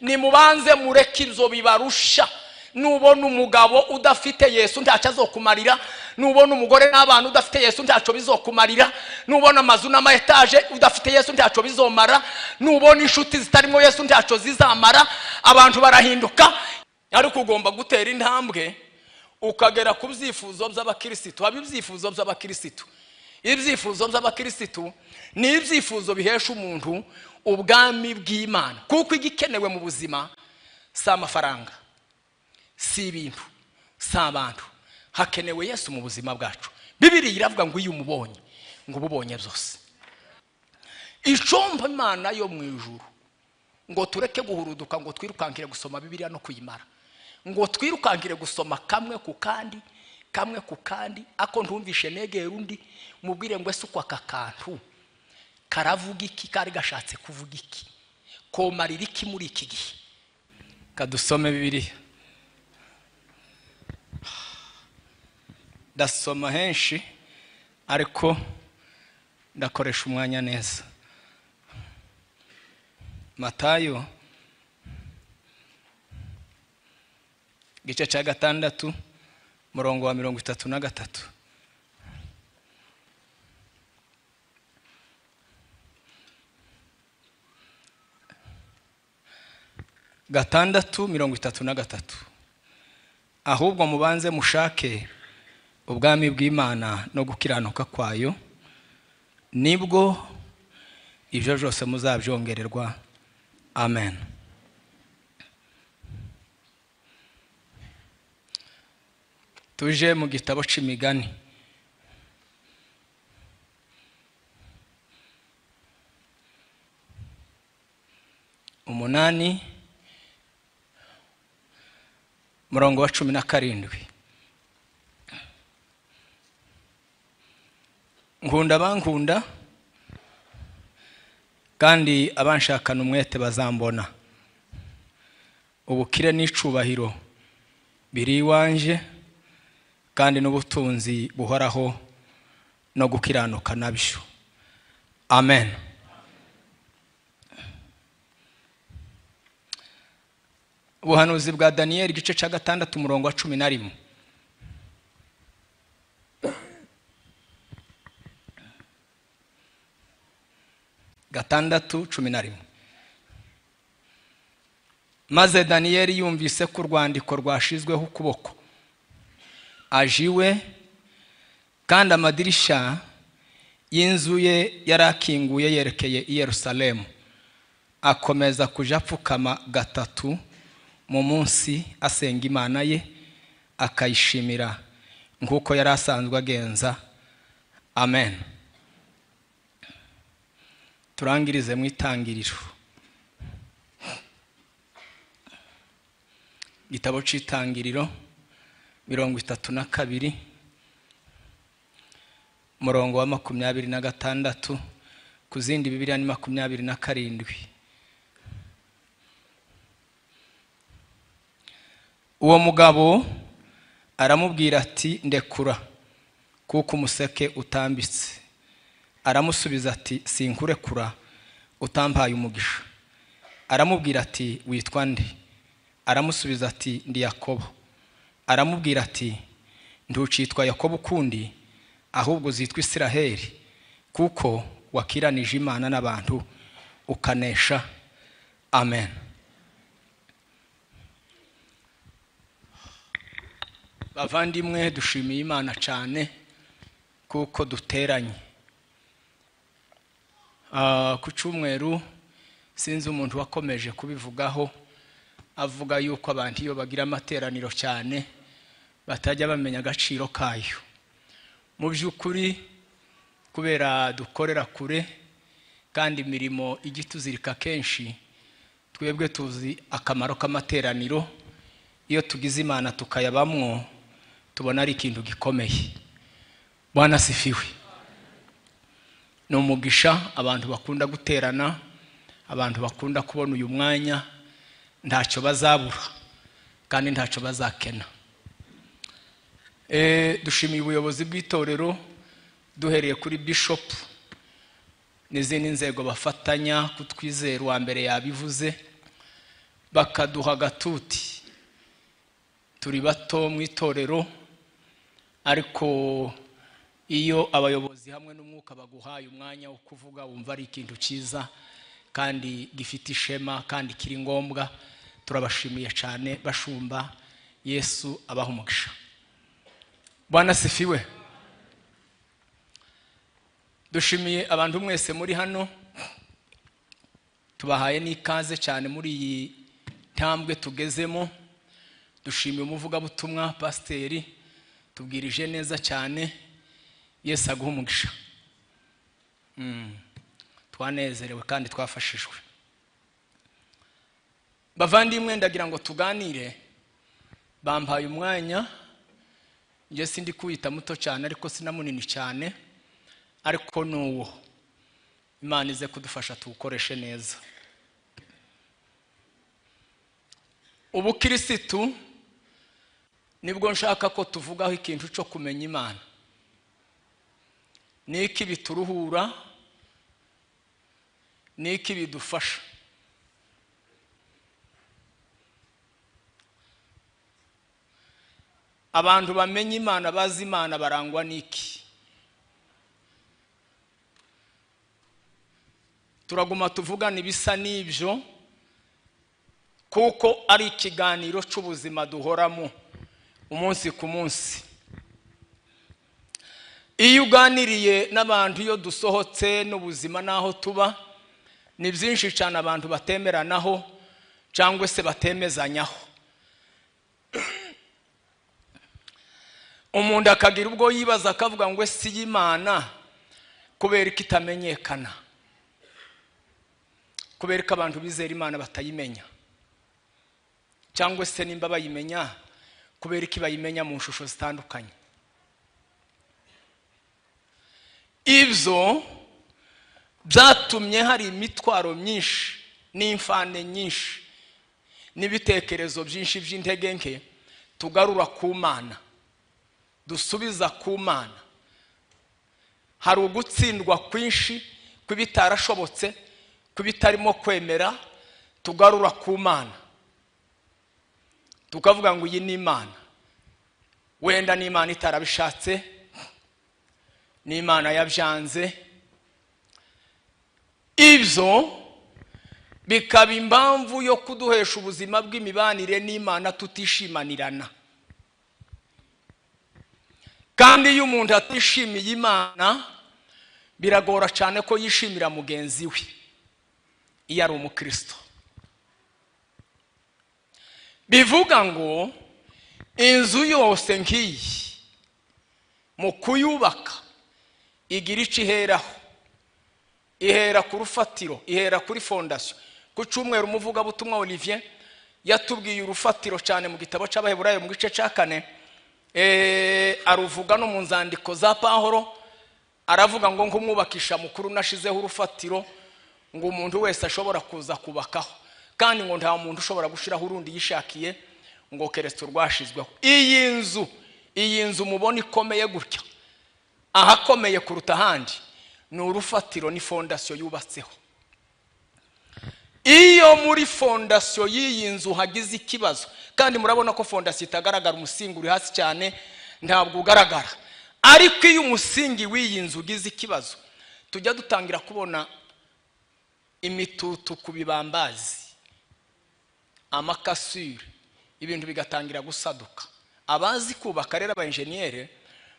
nimubanze mureke ibyo bibarusha. Nubona umugabo udafite Yesu ntacyo azokumarira, nubona umugore n'abana udafite Yesu ntacyo bizokumarira, nubona amazu n'amaetaje udafite Yesu ntacyo bizomara, nubona inshuti zitarimo Yesu ntacyo zizamara. Abantu barahinduka, ariko ugomba gutera intambwe ukagera ku byifuzo by'abakristo. Haba ibyifuzo by'abakristo. Ibyifuzo by'abakristo ni ibyifuzo bihesha umuntu ubwami bw'Imana, kuko igikenewe mu buzima si amafaranga, si ibintu, si abantu. Hakenewe Yesu mu buzima bwacu. Bibiliya iravuga ngo iyo umubonye ngo ububonye byose. Icomba Imana yo mu ijuru ngo tureke guhuruduka, ngo twirukankire gusoma Bibiliya no kuyimara, ngo twirukankire gusoma kamwe ku kandi, kamwe ku kandi. Ako ntumvishe negera undi mubwire ngo ese uko aka kantu karavuga iki, kari gashatse kuvuga iki, komarira iki muri iki gihe. Kadusome Bibiliya. Ndasoma henshi ariko ndakoresha umwanya neza. Matayo gice cya 6 murongo wa 33. Gatandatu 33. Ahubwo mubanze mushake ubwami bw'Imana no gukiranuka kwayo, nibwo ibyo byose muzabyongererwa. Amen. Tuje mu gitabo c'Imigani. Umunani murongo wa 17. Nkunda bankunda kandi abanshakana umwete bazambona. Ubukire n'icubahiro biri iwanje, kandi n'ubutunzi buhoraho no gukiranuka nabyo. Amen. Ubuhanuzi bwa Daniel igice cya 6 murongo wa 11. Gatandatu 11. Maze Daniel yumvise ko urwandiko rwashizweho ukuboko, ajiwe, kandi amadirisha y'inzu ye yarakinguye yerekeye i Yerusalemu. Akomeza kuja apfukama gatatu mu munsi asenga Imana ye, akayishimira nk'uko yari asanzwe agenza. Amen. Turangirize mu itangiriro. Gitabo c'itangiriro 32 murongo wa 26, kuzindi Bibiliya ni 27. Uwo mugabo aramubwira ati ndekura, kuko umuseke utambitse. Aramusubiza ati sinkurekura utampaye umugisha. Aramubwira ati witwa nde? Aramusubiza ati ndi Yakobo. Aramubwira ati ntucitwa Yakobo kundi, ahubwo zitwa Isiraheli, kuko wakiranije Imana n'abantu ukanesha. Amen. Bavandimwe, dushimiye Imana cyane kuko duteranye. Ku cyumweru sinzi umuntu wakomeje kubivugaho, avuga yuko abantu iyo bagira amateraniro cyane batajya bamenya agaciro kayo. Mu by'ukuri kubera dukorera kure kandi imirimo igituzirika kenshi, twebwe tuzi akamaro k'amateraniro. Iyo tugize Imana tukayabamwo, tubona ari ikintu gikomeye. Bwana sifiwe. No mugisha abantu bakunda guterana, abantu bakunda kubona uyu mwanya, ntacyo bazabura kandi ntacyo bazakena. Dushimiye ubuyobozi bw'itorero, duhereye kuri bishop n'izindi nzego bafatanya kutwizera. Uwa mbere yabivuze, bakaduha gatuti turi bato mu itorero ariko iyo abayobozi hamwe n'umwuka baguhaye umwanya wo kuvuga wumva ari ikintu cyiza kandi gifite ishema kandi kiri ngombwa turabashimiye cyane bashumba Yesu abaha umugisha Bwana sifiwe dushimiye abantu mwese muri hano tubahaye n'ikaze cyane muri iyi ntambwe tugezemo dushimiye umuvuga butumwa pasiteri tubwirije neza cyane Yesu aguha umugisha twanezerewe kandi twafashijwe bavandimwe ndagira ngo tuganire bampaye umwanya nje sindi kwita muto cyane ariko sinamunini cyane ariko nuwo Imana ize kudufasha tukoreshe neza ubu KRISTO nibwo nshaka ko tuvugaho ikintu cyo kumenya Imana niki bituruhura niki bidufasha abantu bamenye Imana bazi Imana barangwa niki turaguma tuvugana ibisa n'ibyo kuko ari ikiganiro cy'ubuzima duhoramo umunsi ku munsi iyo uganiriye n'abantu iyo dusohotse n'ubuzima naho tuba ni byinshi cyane abantu batemeranaho cyangwa se batemezanyaho umuntu akagira ubwo yibaza akavuga ngo ese y'Imana kubera ko itamenyekana kubera ko abantu bizera Imana batayimenya cyangwa se nimba bayimenya kubera ko bayimenya mu nshusho zitandukanye ibyo byatumye hari imitwaro myinshi n'imfane nyinshi n'ibitekerezo byinshi by'intege nke tugarura ku Mana dusubiza ku Mana hari ugutsindwa kwinshi kwibitarashobotse kwibitarimo kwemera tugarura ku Mana tukavuga ngo iyi ni Imana wenda ni Imana itarabishatse ni Imana yabyanze ibyo bikaba impamvu yo kuduhesha ubuzima bw'imibanire n'Imana tutishimanirana kandi iyo umuntu atishimiye Imana biragora cyane ko yishimira mugenzi we iyo ari umukristo bivuga ngo inzu yose nk'iyi mu kuyubaka igira icyo iheraho ihera ku rufatiro ihera kuri fondasiyo ku cyumweru umuvuga butumwa Olivier yatubwiye urufatiro cyane mu gitabo cy'Abaheburayo mu gice cya 4 aruvuga no mu nzandiko za Pawulo aravuga ngo nk'umwubakisha mukuru nashizeho urufatiro ngo umuntu wese ashobora kuza kubakaho kandi ngo nta muntu ushobora gushiraho urundi yishakiye ngo KRISTO rwashizweho iyi nzu mubona ikomeye gutya ahakomeye kuruta ahandi ni urufatiro ni fondasiyo yubatseho iyo muri fondasiyo y'iyi nzu hagize ikibazo kandi murabona ko fondasiyo itagaragara umusingi uri hasi cyane ntabwo ugaragara ariko iyo umusingi w'iyi nzu ugize ikibazo tujya dutangira kubona imitutu ku bibambazi amakasure ibintu bigatangira gusaduka abazi kubaka rero abainjeniyere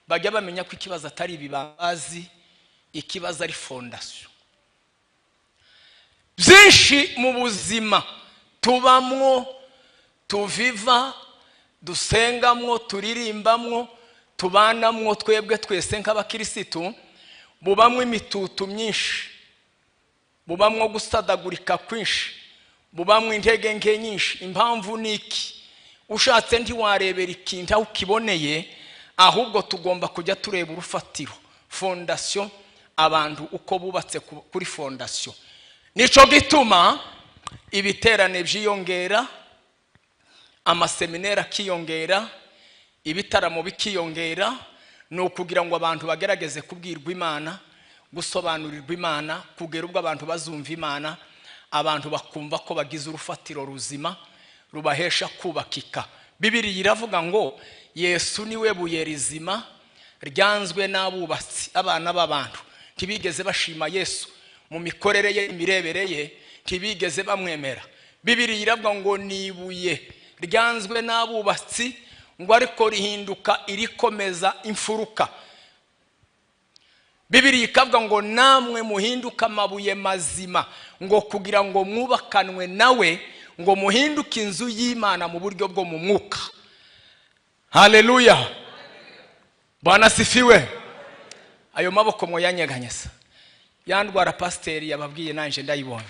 bajya bamenya ko ikibazo atari ibibambazi ikibazo ari fondasiyo byinshi mu buzima tubamwo tuviva dusengamwo turirimbamwo tubanamwo twebwe twese nk'abakirisitu bubamwo imitutu myinshi bubamwo gusadagurika kwinshi bubamwo intege nke nyinshi impamvu niki ushatse ntiwarebera ikintu aho ukiboneye ahubwo tugomba kujya tureba urufatiro fondasiyo abantu uko bubatse kuri fondasiyo nico gituma ibiterane byiyongera amaseminera kiyongera ibitaramo bikiyongera no kugira ngo abantu bagerageze kubwirwa Imana gusobanurirwa Imana kugera ubwo abantu bazumva Imana abantu bakumva ko bagize urufatiro ruzima rubahesha kubakika. Bibiliya iravuga ngo Yesu niwe buye rizima ryanzwe n'abubatsi, abana b'abantu ntibigeze bashima Yesu mu mikorere ye, imirebere ye, ntibigeze bamwemera. Bibiliya iravuga ngo nibuye ryanzwe n'abubatsi ngo ariko rihinduka irikomeza imfuruka. Bibiliya ikavuga ngo namwe muhinduka amabuye mazima ngo kugira ngo mwubakanwe nawe, ngo muhinduke inzu y'Imana mu buryo bwo mu mwuka. Haleluya, Bwana sifiwe. Ayo maboko mwo yanyeganyesa, yandwara pasiteri yababwiye nanje ndayibonye.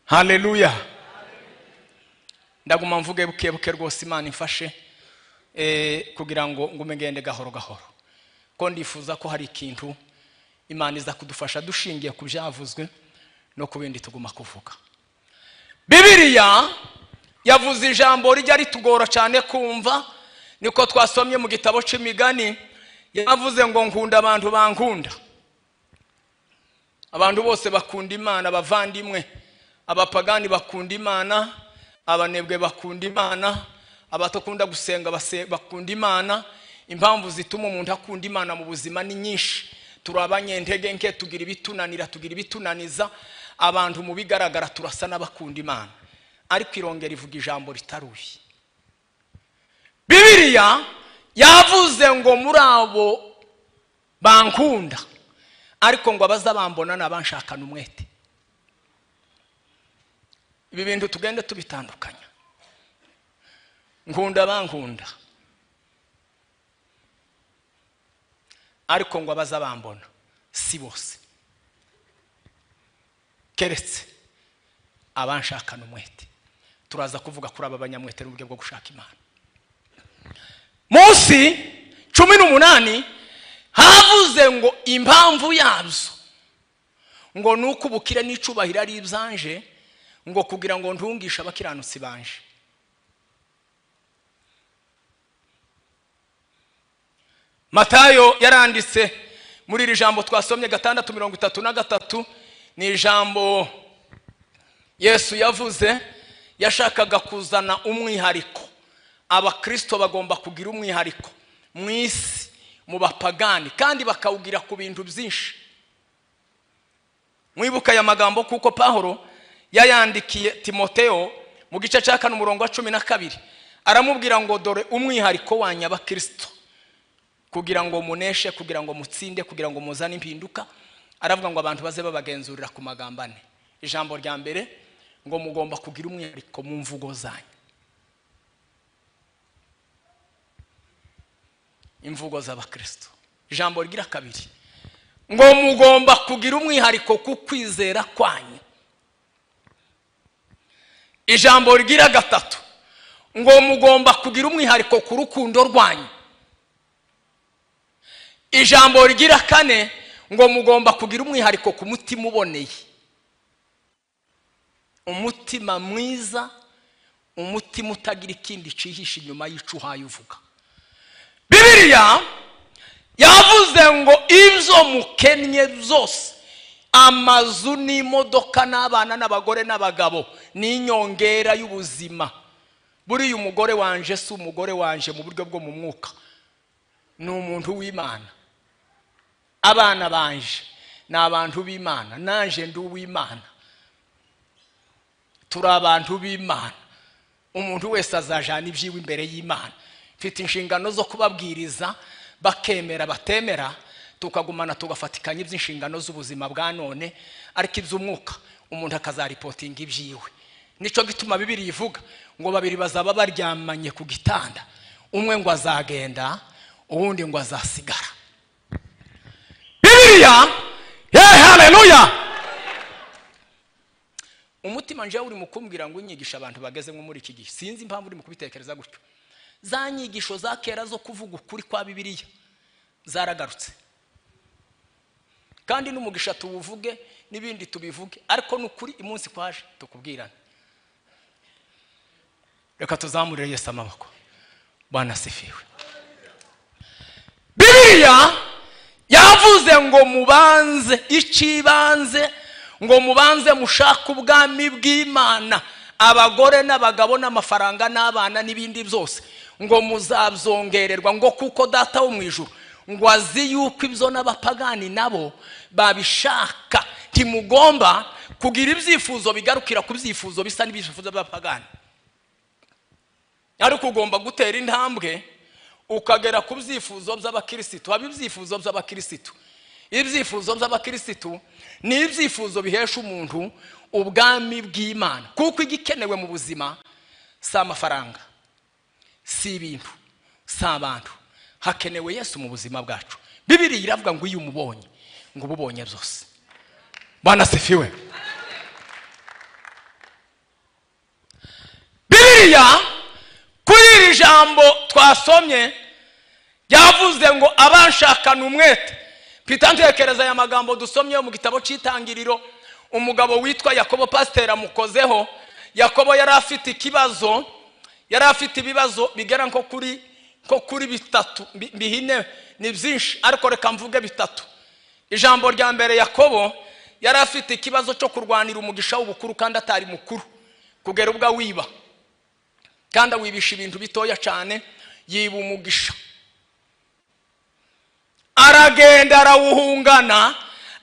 Haleluya, ndaguma mvuge buke rwose Imana imfashe kugira ngo ngumegende gahoro gahoro, ko ndifuza ko hari ikintu Imana iza kudufasha dushingiye ku byavuzwe no kubindi tuguma kuvuga. Bibiliya yavuze ijambo rijya ritugora cyane kumva, niko twasomye mu gitabo cy'imigani. Yavuze ngo nkunda abantu bankunda. Abantu bose bakunda Imana, abavandimwe, abapagani bakunda Imana, abanebwe bakunda Imana, abatakunda gusenga bakunda Imana. Impamvu zituma umuntu akunda Imana mu buzima ni nyinshi. Turabanye ntege nke, tugira ibitunanira, tugira ibitunaniza. Abantu mu bigaragara turasa n'abakunda Imana, ariko irongera ivuga ijambo ritaruye. Bibiliya yavuze ngo muri abo bankunda, ariko ngo abazabambona n'abanshakana umwete. Ibi bintu tugende tubitandukanya. Nkunda bankunda, ariko ngo abazabambona si bose, keretse abanshakana umwete. Turaza kuvuga kuri aba banyamwete n'uburyo bwo gushaka Imana. Munsi 18 havuze ngo impamvu yabyo ngo nuko ubukire n'icubahiro ari ibyanje, ngo kugira ngo ntungisha abakiranutsi banje. Matayo yaranditse muri iri jambo twasomye 6:33, ni ijambo Yesu yavuze. Yashakaga kuzana umwihariko. Abakristo bagomba kugira umwihariko mu isi, mu bapagani, kandi bakawugira ku bintu byinshi. Mwibuka ya magambo kuko Pawulo yayandikiye Timotheo mu gice cya 4:12, aramubwira ngo dore umwihariko wanyu abakristo, kugira ngo muneshe, kugira ngo mutsinde, kugira ngo muzane impinduka. Aravuga ngo abantu baze babagenzurira ku magambo ane. Ijambo rya mbere ngo mugomba kugira umwihariko mu mvugo zanyu. Imvugo z'abakristo. Ijambo rigira kabiri ngo mugomba kugira umwihariko ku kwizera kwanyu. Ijambo rigira gatatu ngo mugomba kugira umwihariko ku rukundo rwanyu. Ijambo rigira kane ngo mugomba kugira umwihariko ku mutima uboneye, umutima mwiza, umutima utagira ikindi cihisha inyuma y'icuhaye uvuga. Bibiliya yavuze ngo ibyo mukennye byose, amazu n'imodoka n'abana n'abagore n'abagabo, ni inyongera y'ubuzima. Buriya umugore wanje si umugore wanje mu buryo bwo mu mwuka, ni umuntu w'Imana. Abana banje ni abantu b'Imana, nanje ndi uw'Imana. Turi abantu b'Imana. Umuntu wese azajana ibyiwe imbere y'Imana. Mfite inshingano zo kubabwiriza, bakemera batemera, tukagumana tugafatikanya iby'inshingano z'ubuzima bwa none, ariko iby'umwuka umuntu akazaripotinga ibyiwe. Nico gituma Bibiliya ivuga ngo babiri bazaba baryamanye ku gitanda, umwe ngo azagenda, uwundi ngo azasigara. Bibiliya, haleluya. Umutima nje uri mukumbwira ngo unyigisha abantu bageze muri iki gihe. Sinzi impamvu uri mukubitekereza gutyo. Za nyigisho za kera zo kuvuga ukuri kwa Bibiliya zaragarutse, kandi n'umugisha tuvuge n'ibindi tubivuge, ariko n'ukuri imunsi kwaje tukubwirana. Reka tuzamurire Yesu amaboko. Bwana sifiwe. Bibiliya yavuze ngo mubanze, ikibanze ngo mubanze mushaka ubwami bw'Imana, abagore n'abagabo n'amafaranga n'abana n'ibindi byose ngo muzabyongererwa, ngo kuko data wo mu ijuru ngo azi yuko ibyo n'abapagani nabo babishaka. Ntimugomba kugira ibyifuzo bigarukira ku byifuzo bisa n'ibyifuzo by'abapagani, ariko ugomba gutera intambwe ukagera ku byifuzo by'abakristo. Haba ibyifuzo by'abakristo. Ibyifuzo by'abakristo ni ibyifuzo bihesha umuntu ubwami bw'Imana, kuko igikenewe mu buzima si amafaranga, si ibintu, si abantu. Hakenewe Yesu mu buzima bwacu. Bibiliya iravuga ngo iyo umubonye ngo ububonye byose. Bwana sifiwe. Bibiliya kuri iri jambo twasomye yavuze ngo abanshakana umwete. Pita ntekereza aya magambo dusomye mu gitabo cy'Itangiriro, umugabo witwa Yakobo pasiteri amukozeho. Yakobo yari afite ikibazo, yari afite ibibazo bigera nko kuri bitatu, bihine ni byinshi ariko reka mvuge bitatu. Ijambo rya mbere, Yakobo yari afite ikibazo cyo kurwanira umugisha w'ubukuru kandi atari mukuru, kugera ubwo wiba, kandi wibisha ibintu bitoya cyane, yiba umugisha. Aragenda arawuhungana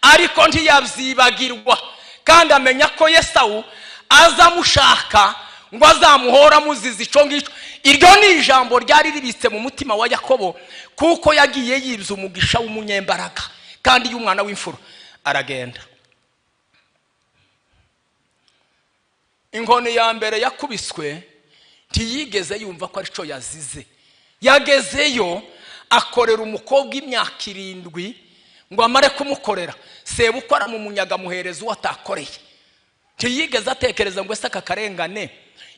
ariko ntiyabyibagirwa, kandi amenya ko Yesu azamushaka ngo azamuhora muzizi ico ngicyo. Iryo ni ijambo ryari ribitse mu mutima wa Yakobo, kuko yagiye yibza umugisha w'umunyembaraga kandi y'umwana w'imfura. Aragenda, inkoni ya mbere yakubiswe ntiyigeze yumva ko ari cyo yazize. Yagezeyo akorera umukobwa imyaka 7 ngo amare kumukorera, sebukwe aramumunyaga muhereza uwo atakoreye. Ntiyigeze atekereza ngo ese aka karengane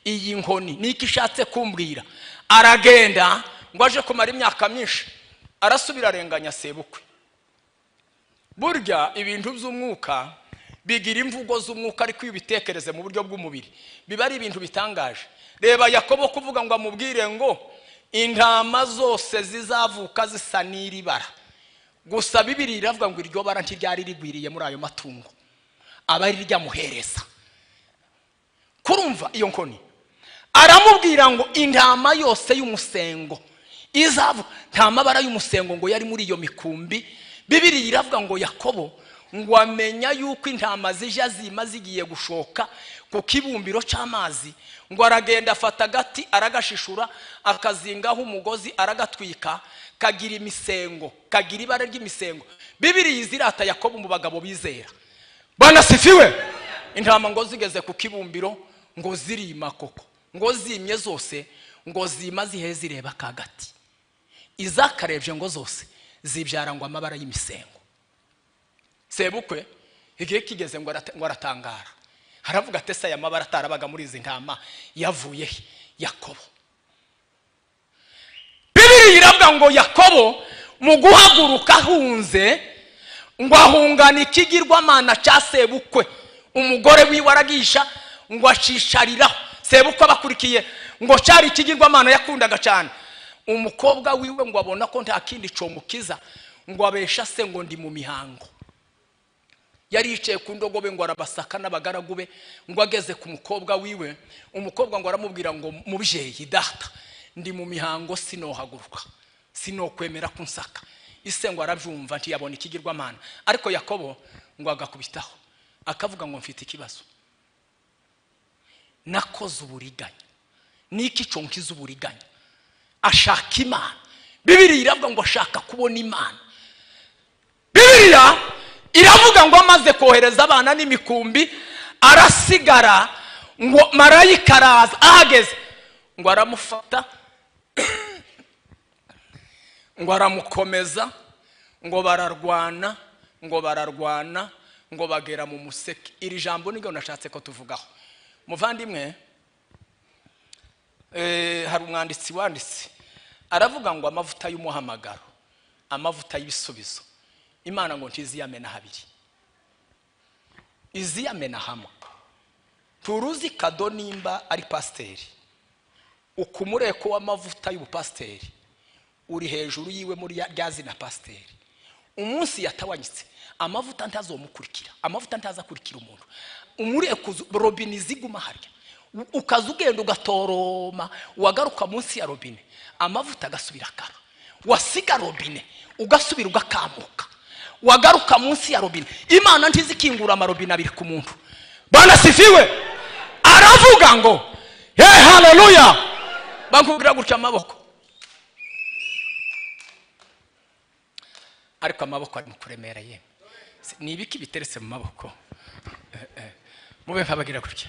iyi nkoni niki ishatse kumbwira. Aragenda ngo aje kumara imyaka myinshi, arasubira arenganya sebukwe. Burya ibintu by'umwuka bigira imvugo z'umwuka, ariko iyo bitekereze mu buryo bw'umubiri biba ari ibintu bitangaje. Reba Yakobo kuvuga ngo amubwire ngo intama zose zizavuka zisa n'iribara, gusa Bibiliya iravuga ngo iryo bara ntiryari rigwiriye muri ayo matungo, abari ryamuhereza. Kurumva iyo nkoni aramubwira ngo intama yose y'umusengo izavu, nta mabara y'umusengo ngo yari muri iyo mikumbi. Bibiliya iravuga ngo Yakobo ngo amenya yuko intama zija zima zigiye gushoka ku kibumbiro cy'amazi, ngo aragenda afata agati aragashishura akazingaho umugozi aragatwika, kagira imisengo, kagira ibara ry'imisengo. Bibiliya izirata Yakobo mu bagabo bizera. Bwana sifiwe. Intama ngo zigeze ku kibumbiro ngo zirima koko, ngo zimye zose, ngo zima ziheze ireba kagati. Izakarebye ngo zose zibyara ngo amabara y'imisengo. Sebukwe igihe kigeze ngo aratangara, haravuga ati ese aya mabara atarabaga muri izi ntama yavuye he? Yakobo. Bibiliya iravuga ngo Yakobo mu guhaguruka ahunze ngo ahungana ikigirwamana cya sebukwe. Umugore wiwe aragisha ngo acishariraho. Sebukwe abakurikiye ngo cyari ikigirwamana yakundaga cyane. Umukobwa wiwe ngo abona ko nta kindi comukiza, ngo abesha se ngo ndi mu mihango. Yari yicaye ku ndogobe ngo arabasaka n'abagaragu be, ngo ageze ku mukobwa wiwe, umukobwa ngo aramubwira ngo mubyeyi data, ndi mu mihango sinohaguruka, sinokwemera kunsaka. Ise ngo aravyumva ntiyabona ikigirwamana, ariko Yakobo ngo agakubitaho akavuga ngo mfite ikibazo, nakoze uburiganya. Niki conkiza uburiganya? Ashaka Imana. Bibiliya iravuga ngo ashaka kubona Imana. Bibiliya iravuga ngo amaze kohereza abana n'imikumbi arasigara, ngo marayika araza ahageze ngo aramufata ngo aramukomeza, ngo bararwana, ngo bagera mu museke. Iri jambo niryo nashatse ko tuvugaho. Muvandimwe, hari umwanditsi wanditse aravuga ngo amavuta y'umuhamagaro, amavuta y'ibisubizo, Imana ngo ntiziyamena habiri, iziyamena hamwe. Turuzi kado nimba ari pasiteri, ukumureko w'amavuta y'ubupasiteri uri hejuru yiwe muri rya zina pasiteri, umunsi yatawanyitse amavuta ntazomukurikira, amavuta ntazakurikira umuntu. Umurekuzo robine ziguma harya, ukaza ugenda ugatoroma, wagaruka munsi ya robine amavuta agasubira akaba, wasiga robine ugasubira ugakamuka, wagaruka munsi ya robine. Imana ntizikingura amarobine abiri ku muntu. Bwana sifiwe. Aravuga ngo haleluya. Bankubwira gutya amaboko, ariko amaboko ari mukuremereye. Ni ibiki biteretse mu maboko? Mube nkabagira gutya.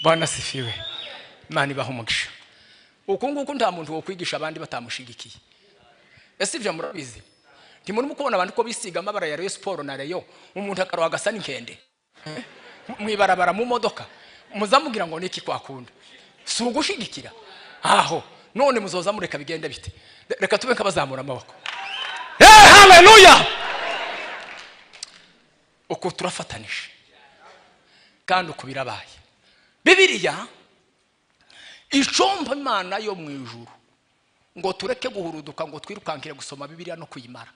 Bwana sifiwe. Imana ibaha umugisha. Uko nguko nta muntu wo kwigisha abandi batamushigikiye. Ese ivyo murabizi? Ntimuri mukubona abantu ko bisiga amabara ya Rayon Sport na Rayon, umuntu akaroha gasa n'inkende mwibarabara mu modoka, muzamugira ngo niki kwakunda? Si ugushigikira. Aho none muzoza mureka bigende bite? Reka tube nkabazamura amaboko. Haleluya. Uko turafatanije kandi uko birabaye. Bibiliya icomba Imana yo mu ijuru ngo tureke guhuruduka, ngo twirukankire gusoma Bibiliya no kuyimara,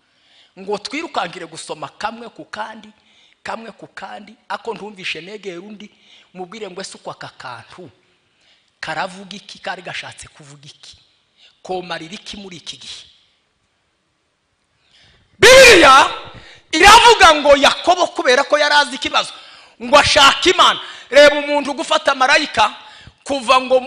ngo twirukankire gusoma kamwe ku kandi, ako ntumvishe negera undi mubwire ngo ese uko aka kantu karavuga iki, kari gashatse kuvuga iki, komarira iki muri iki gihe. Bibiliya iravuga ngo Yakobo kubera ko yarazi ikibazo ngo ashaka Imana. Reba umuntu gufata marayika kuva ngo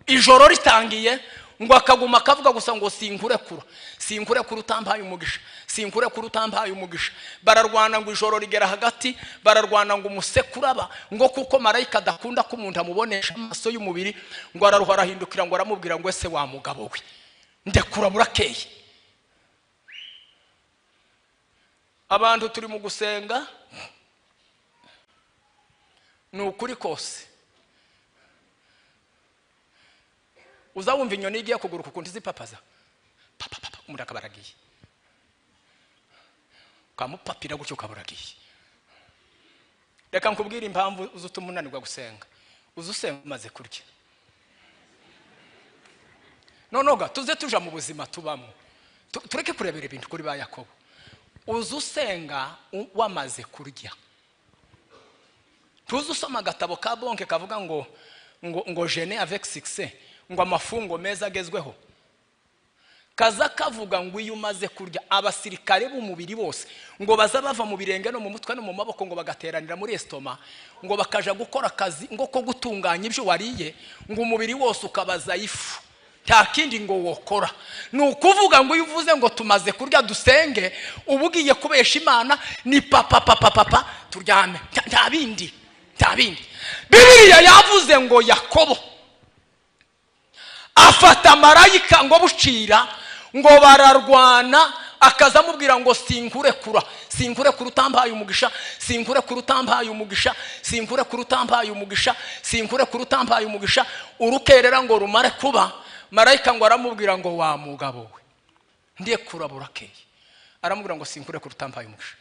ijoro ritangiye ngo akaguma akavuga gusa ngo sinkure kura utambaye umugisha, sinkure kura utambaye umugisha. Bararwana ngo ijoro rigera hagati, bararwana ngo umusekuraba, ngo kuko marayika adakunda ko umuntu amubonesha amaso y'umubiri, ngo araruha arahindukira ngo aramubwira ngo ese wa mugabo we ndekura murakeye. Abantu turi mu gusenga ni ukuri kose. Uzawumva inyoni igiye kuguruka ukundi zipapaza papa umuntu akabaragiye, ukamupapira gutyo ukaburagiye. Reka nkubwire impamvu uzutuma unanirwa gusenga. Uzusenga umaze kurya. Nonoga tuze tuja mu buzima tubamo, tureke kurebera ibintu kuri ba Yakobo. Uzusenga wamaze kurya. Tuzusoma agatabo ka bonke kavuga ngo jeûner avec succès, ngo amafungo meza agezweho. Kaza kavuga ngo iyo umaze kurya abasirikare b'umubiri bose ngo baza bava mu birenge no mu mutwe no mu maboko ngo bagateranira muri estoma, ngo bakaja gukora akazi ngo ko gutunganya ibyo wariye, ngo umubiri wose ukabaza ifu, nta kindi ngo wokora. Ni ukuvuga ngo iyo uvuze ngo tumaze kurya dusenge, ubugiye kubesha Imana ni papa turyame, nta bindi. Bibiliya yavuze ngo Yakobo afata marayika ngo bucira ngo bararwana, akaza amubwira ngo sinkure kura utambaye umugisha, sinkure kura utambaye umugisha, sinkure kura utambaye umugisha, sinkure kura utambaye umugisha. Urukerera ngo rumare kuba, marayika ngo aramubwira ngo wa mugabo we ndiye kurabura keye, aramubwira ngo sinkure kura utambaye umugisha.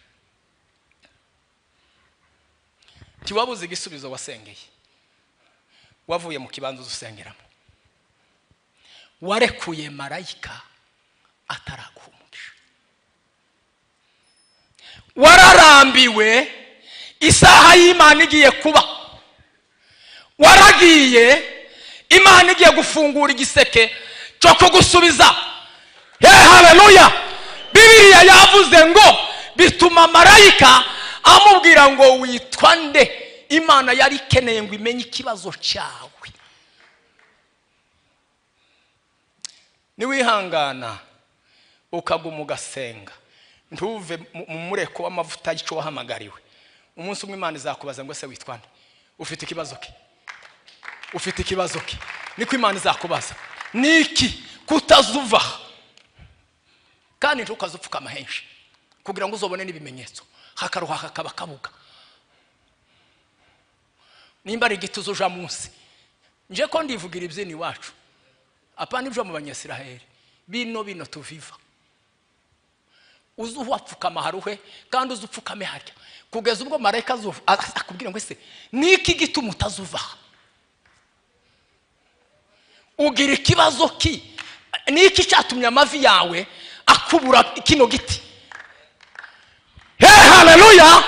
Tiwabuze igisubizo wasengeye, wavuye mu kibanza usengeramo, warekuye marayika atarakumusha, wararambiwe isaha y'Imana igiye kuba, waragiye Imana igiye gufungura igiseke cyo kugusubiza. Haleluya. Bibiliya yavuze ngo bituma marayika amubwira ngo witwa nde. Imana yari ikeneye ngo imenye ikibazo cyawe. Niwihangana ukaguma ugasenga, ntuve mu mureko w'amavuta y'icyo wahamagariwe, umunsi umwe Imana izakubaza ngo ese witwa nde, ufite ikibazo ki, ufite ikibazo ki. Niko Imana izakubaza, niki kutazuva kandi ntukazupfukama henshi kugira ngo uzobone n'ibimenyetso, hakaruha hakaba kabuga. Nimba ari igituzo uja munsi, nje ko ndivugira ibyini wacu apana ibyo mu Banyesiraheli bino tuviva. Uzuwapfukama haruhe kandi uzupfukame harya kugeza ubwo marayika akubwira ngo ese niki gituma utazuva, ugira ikibazo ki, niki cyatumye amavi yawe akubura kino giti. haleluya.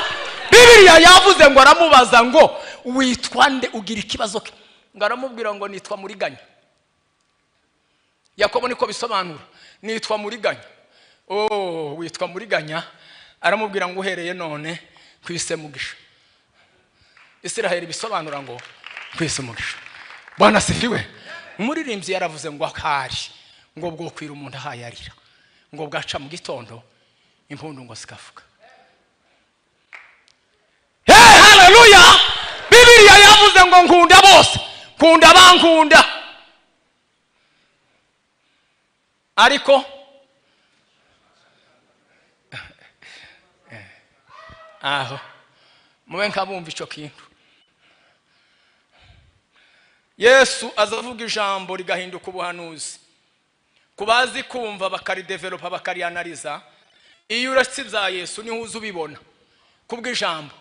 Bibiliya yavuze ngo aramubaza ngo witwa nde, ugira ikibazo ke? Ngo aramubwira ngo nitwa muriganya. Yakobo niko bisobanura, nitwa muriganya. Oh, witwa muriganya. Aramubwira ngo uhereye none kwise mugisha. Isiraheli bisobanura ngo kwise mugisha. Bwana sifiwe. Umuririmbyi yaravuze ngo akari ngo bwo kwira umuntu ahayarira, ngo bwaca mu gitondo impundu ngo zikavuga. Hey, haleluya. Bibiliya yavuze ngo nkunda bose, nkunda bankunda. Ariko aho mube nkabumva ico kintu. Yesu azavuga ijambo rigahinduka ubuhanuzi. Kubazi kumva bakaridevelopa bakarianaliza. Iyo uretse bya Yesu niho uzubibona kubw'ijambo.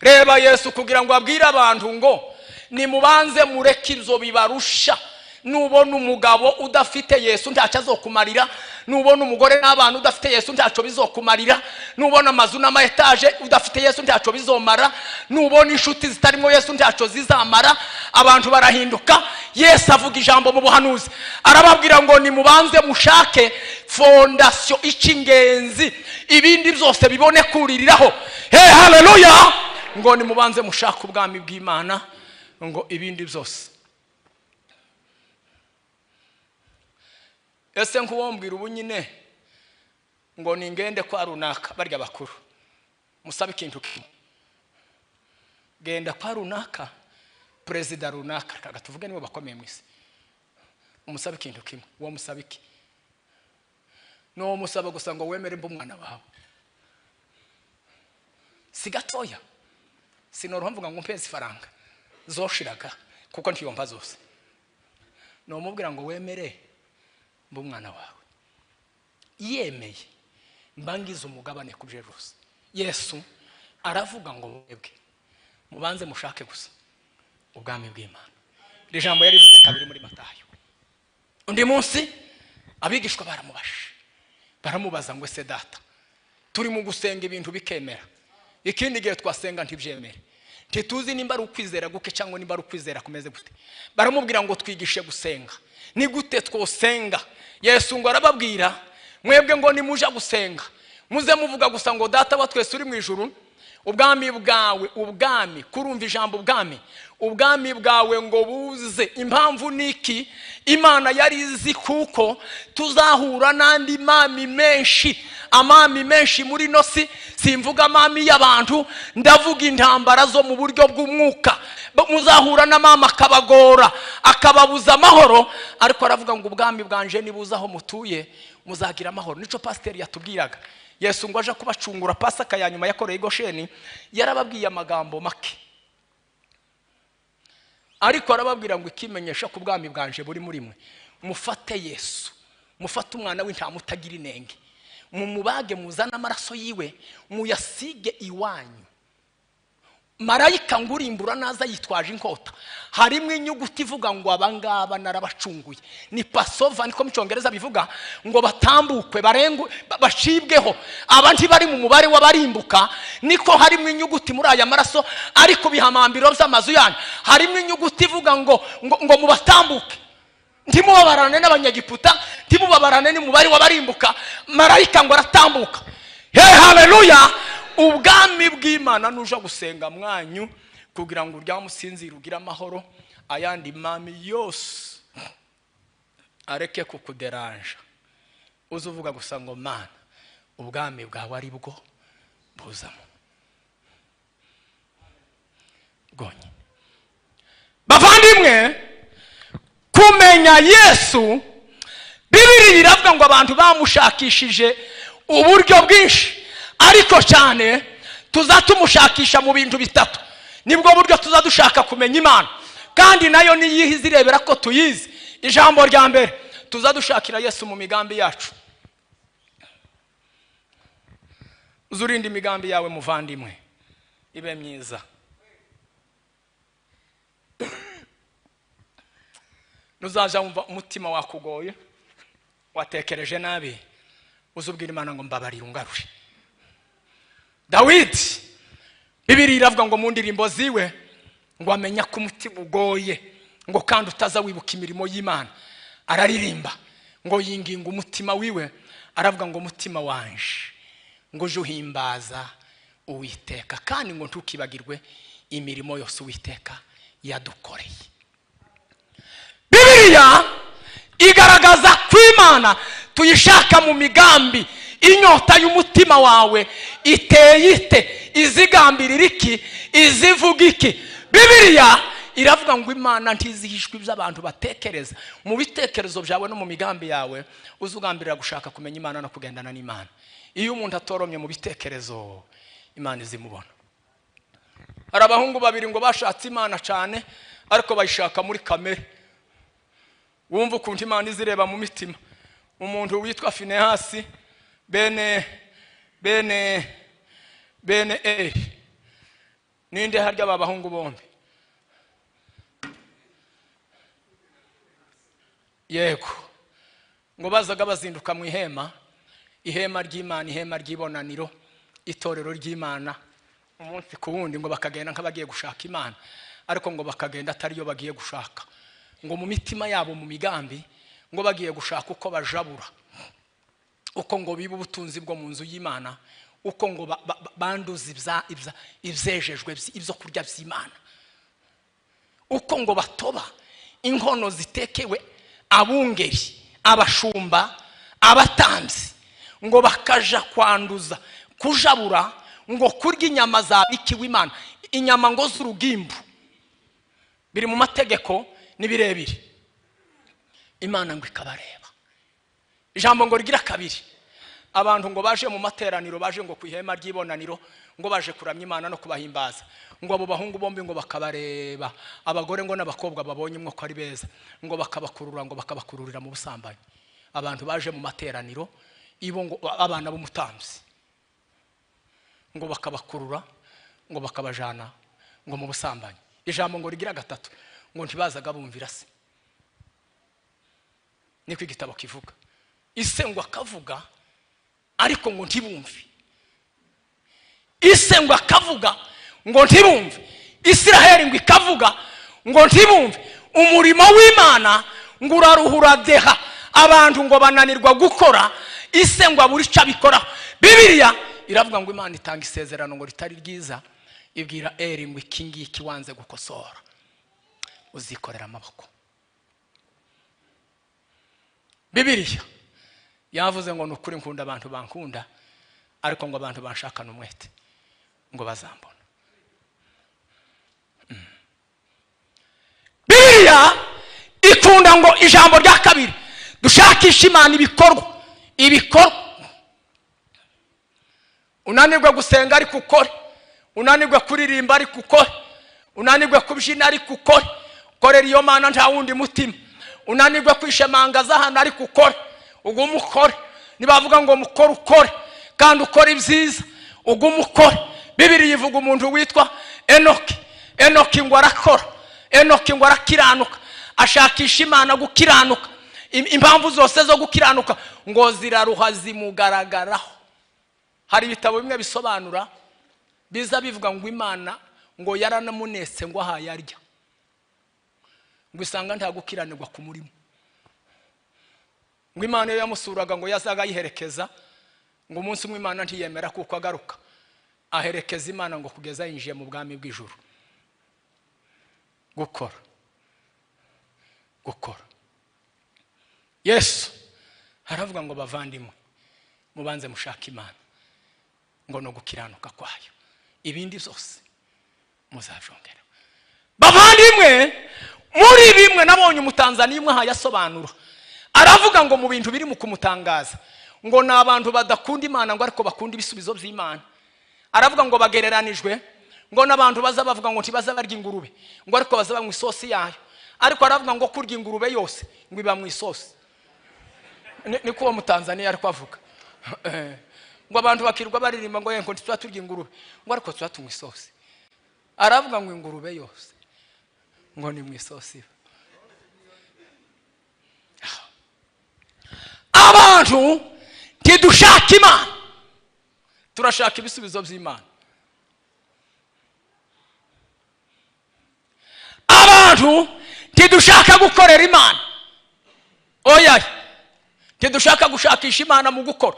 Reba Yesu kugira ngo abwire abantu ngo nimubanze mureke ibyo bibarusha. Nubona umugabo udafite Yesu ntacyo azokumarira. Nubona umugore n'abana udafite Yesu ntacyo bizokumarira. Nubona amazu n'amayetaje udafite Yesu ntacyo bizomara. Nubona inshuti zitarimo Yesu ntacyo zizamara. Abantu barahinduka. Yesu avuga ijambo mu buhanuzi, arababwira ngo nimubanze mushake fondation icingenzi, ibindi byose bibone kuririraho. Hey, haleluya. Ngo nimubanze mushake ubwami bw'Imana, ngo ibindi byose. Ese nkuwombwira ubu nyine ngo ningende kwa runaka barya bakuru musabe ikintu kimwe. Genda kwa runaka, perezida runaka, kaga tuvuge niwe bakomeye mwisi, umusabe ikintu kimwe. Uwo musabe iki? No musaba gusa ngo wemere mbu mwana wawe. Sigatoya sinoro mvuga ngo mpenzi faranga zoshiraga kuko ntiyomba zose. No mubwira ngo wemere mbu mwana wawe. Yemeye mbangiza umugabane ku Jerusalem. Yesu aravuga ngo mwebwe mubanze mushake gusa ubwami bw'Imana. Iri jambo yarivuze kabiri muri Matayo. Undi munsi abigishwa baramubaza ngo ese data, turi mu gusenga ibintu bikemera, ikindi gihe twasenga ntibyemere, ntituzi nimba ari ukwizera guke cyangwa nimba ari ukwizera kumeze gute. Baramubwira ngo twigishe gusenga. Ni gute twosenga? Yesu ngo arababwira mwebwe ngo nimuja gusenga muze muvuga gusa ngo data wa twese uri mu ijuru, ubwami bwawe, ubwami kurumva ijambo ubwami bwawe ngo buze. Impamvu niki? Imana yari izi kuko tuzahura n'andi mami menshi, amami menshi muri nosi. Simvuga amami y'abantu, ndavuga intambara zo mu buryo bw'umwuka. Muzahura na mama akabagora, akababuza amahoro, ariko aravuga ngo ubwami bwanje nibuza aho mutuye muzagira amahoro. Nico pasteur yatubwiraga. Yesu ngo aje kubacungura Pasaka ya nyuma yakoreye Gosheni, yarababwiye amagambo make, ariko arababwira ngo ikimenyesha ku bwami bwanje buri muri mwe, mufate Yesu, mufate umwana w'intama utagira inenge, mumubage muzana amaraso yiwe muyasige iwanyu. Marayika ngurimbura naza yitwaje inkota, harimo inyuguti ivuga ngo abangaba narabacunguye. Ni Passover niko mu Cyongereza bivuga, ngo batambukwe barengu bashibweho. Abandi bari mu mubare w'abarimbuka, niko harimo inyuguti muri aya maraso, ariko bihamambiro by'amazu yanyu harimo inyuguti ivuga ngo mubatambuke. Ntimubabarane n'abanyagiputa, ntimubabarane n'umubare w'abarimbuka. Marayika ngo aratambuka. Hey, haleluya. Ubwami bw'Imana nuja gusenga mwanyu kugira ngo uryamusinzira ugira amahoro, ayandi mami yose areke kukuderanja. Uzuvuga gusa ngo Mana ubwami bwawe ari bwo buzamo gonye. Bavandimwe, kumenya Yesu, Bibiliya iravuga ngo abantu bamushakishije uburyo bwinshi, ariko cyane tuzatumushakisha mu bintu bitatu. Nibwo buryo tuzadushaka kumenya Imana, kandi nayo niyihize irebera ko tuyizi. Ijambo rya mbere, tuzadushakira Yesu mu migambi yacu. Uzurinde imigambi yawe muvandimwe ibe myiza. Nuzaja wumva umutima wakugoye, watekereje nabi, uzubwira Imana ngo mbabarira ungarure. Dawidi Bibiliya iravuga ngo mu ndirimbo ziwe ngo amenya ko umutima ugoye ngo kandi utaza wibuka imirimo y'Imana. Araririmba ngo yinginga umutima wiwe, aravuga ngo umutima wanje ngo uje uhimbaza Uwiteka kandi ngo ntukibagirwe imirimo yose Uwiteka yadukoreye. Bibiliya igaragaza ko Imana tuyishaka mu migambi. Inyota y'umutima wawe iteye ite? Izigambirira iki? Izivuga iki? Bibiliya iravuga ngo Imana ntizihishwe iby'abantu batekereza. Mu bitekerezo byawe no mu migambi yawe uzugambirira gushaka kumenya Imana no kugendana n'Imana. Iyo umuntu atoromye mu bitekerezo Imana izimubona. Hari abahungu babiri ngo bashatse Imana cyane ariko bayishaka muri kamere. Wumva ukuntu Imana izireba mu mitima. Umuntu witwa Finehasi bene Eri ninde harya aba bahungu bombi? Yego ngo bazaga bazinduka mu ihema ry'Imana, ihema ry'ibonaniro, itorero ry'Imana umunsi ku wundi ngo bakagenda nk'abagiye gushaka Imana, ariko ngo bakagenda atari yo bagiye gushaka. Ngo mu mitima yabo mu migambi ngo bagiye gushaka uko bajabura, uko ngo biba ubutunzi bwo mu nzu y'Imana, uko ngo banduza ibyejejwe ibyo kurya by'Imana, uko ngo batoba inkono zitekewe abungeri, abashumba, abatanzi, ngo bakaja kwanduza kujabura, ngo kurya inyama zabikiwe Imana. Inyama ngo z'urugimbu biri mu mategeko ni birebire. Imana ngo ikabareba. Ijambo ngo rigira kabiri, abantu ngo baje mu materaniro, baje ngo kwihema ry'ibonaniro, ngo baje kuramya Imana no kubahimbaza. Ngo abo bahungu bombi ngo bakabareba, abagore ngo n'abakobwa babonye mwo ko ari beza, ngo bakabakurura, ngo bakabakururira mu busambanyi. Abantu baje mu materaniro ibo ngo abana b'umutamzi, ngo bakabakurura, ngo bakabajana ngo mu busambanyi. Ijambo ngo rigira gatatu, ngo ntibazaga bumvira se. Niko igitabo kivuga. Ise ngo akavuga ariko ngo ntibumve. Ise ngo akavuga ngo ntibumve. Isiraheli ngo ikavuga ngo ntibumve. Umurimo w'Imana ngo uraruhura deha, abantu ngo bananirwa gukora. Ise ngo aburi cabikora. Bibiliya iravuga ngo Imana itanga isezerano ngo ritari ryiza, ibwira Eri ngo ikingi kiwanze gukosora uzikorera amaboko. Bibiliya yavuze ngo nukuri nkunda abantu bankunda, ariko ngo abantu banshakana umwete ngo bazambona. Bibiliya ikunda ngo ijambo rya kabiri dushakisha Imana ibikorwa. Unanirwe gusenga ariko ukore, unanirwe kuririmba ariko ukore, unanirwe kubyina ariko ukore, korera iyo Mana nta wundi mutima. Unanirwe kwishemangaza hano ariko ukore, ugume ukore. Nibavuga ngo mukore ukore kandi ukore ibyiza, ugume ukore. Bibiliya ivuga umuntu witwa Enoki ngo arakora, Enoki ngo arakiranuka, ashakisha Imana gukiranuka. Impamvu zose zo gukiranuka ngo ziraruha zimugaragaraho. Hari ibitabo bimwe bisobanura biza bivuga ngo Imana ngo yaranamunese ngo aha yarya, ngo isanga nta gukiranirwa ku murimo. Ngo Imana yo yamusuraga ngo yazaga yiherekeza, ngo umunsi umwe Imana ntiyemera kuko agaruka aherekeza Imana ngo kugeza yinjiye mu bwami bw'ijuru. Gukora Yesu haravuga ngo bavandimwe mubanze mushaka Imana ngo no gukiranuka kwayo, ibindi byose muzajongera. Bavandimwe muri bimwe nabonye umutanzaniya imwe hayasobanura, aravuga ngo mu bintu biri mu kumutangaza ngo nabantu badakunda Imana ngo ariko bakunda ibisubizo by'Imana. Aravuga ngo bagereranijwe ngo nabantu baza bavuga ngo ntibaza barya ingurube ngo ariko baza banywa isosi yayo, ariko aravuga ngo kurya ingurube yose ngo iba mu isosi. Niko uwo mutanzaniya ariko avuga. Ngo abantu bakirwa baririmba ngo yenko ntitwa turya ingurube ngo ariko tuba tunywa isosi. Aravuga ngo ingurube yose ngo ni mu isosi. Abantu ntidushaka Imana turashaka ibisubizo by'Imana. Abantu tidushaka gukorera Imana. Oya, tidushaka gushakisha Imana mu gukora.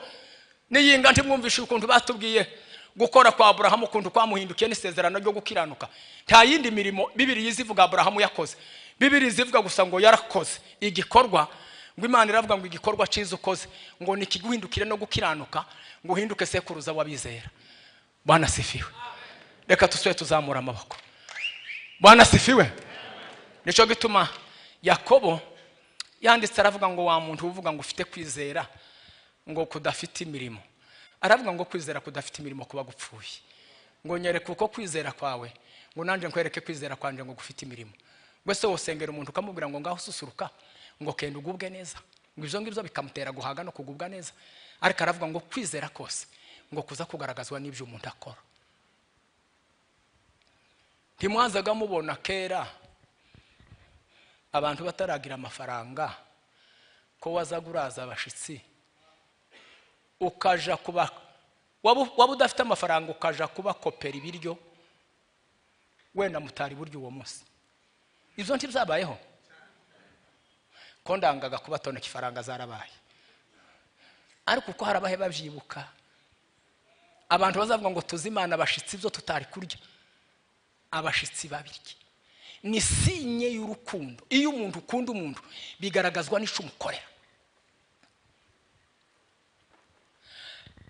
Niyinga ntimwumvishe ukuntu batubwiye gukora kwa Abrahamu ukuntu kwamuhindukiye n'isezerano ryo gukiranuka. Nta yindi mirimo Bibiliya izivuga Abrahamu yakoze. Bibiliya izivuga gusa ngo yarakoze igikorwa, ngo Imana iravuga ngo igikorwa cyiza ukoze ngo nikiguhindukire no gukiranuka, ngo uhinduke sekuruza wabizera. Bwana sifiwe. Reka tuswe tuzamura amaboko. Bwana sifiwe. Nico gituma Yakobo yanditse aravuga ngo wa muntu uvuga ngo ufite kwizera ngo kudafite imirimo. Aravuga ngo kwizera kudafite imirimo kuba gupfuye. Ngo nyereke uko kwizera kwawe, ngo nanje nkwereke kwizera kwanje ngo gufite imirimo. Gwese wosengera umuntu ukamubwira ngo ngaho susuruka ngo kenda ugubwe neza, ngo ivyo ngibyo bikamutera guhaga no kugubwa neza. Ariko aravuga ngo kwizera kose ngo kuza kugaragazwa n'ibyo umuntu akora. Ntimwazaga mubona kera abantu bataragira amafaranga ko wazaguraza abashitsi ukaja kuba waba udafite amafaranga ukaja kuba kopera ibiryo wenda mutari buryo uwo munsi. Izo ntibyabayeho ko ndangaga kubatona kifaranga zarabaye. Ariko uko harabahe babyibuka abantu bazavuga ngo tuzimana abashitsi byo tutari kurya. Abashitsi babirye ni sinye y'urukundo. Iyo umuntu ukunda umuntu bigaragazwa n'icyo umukorera.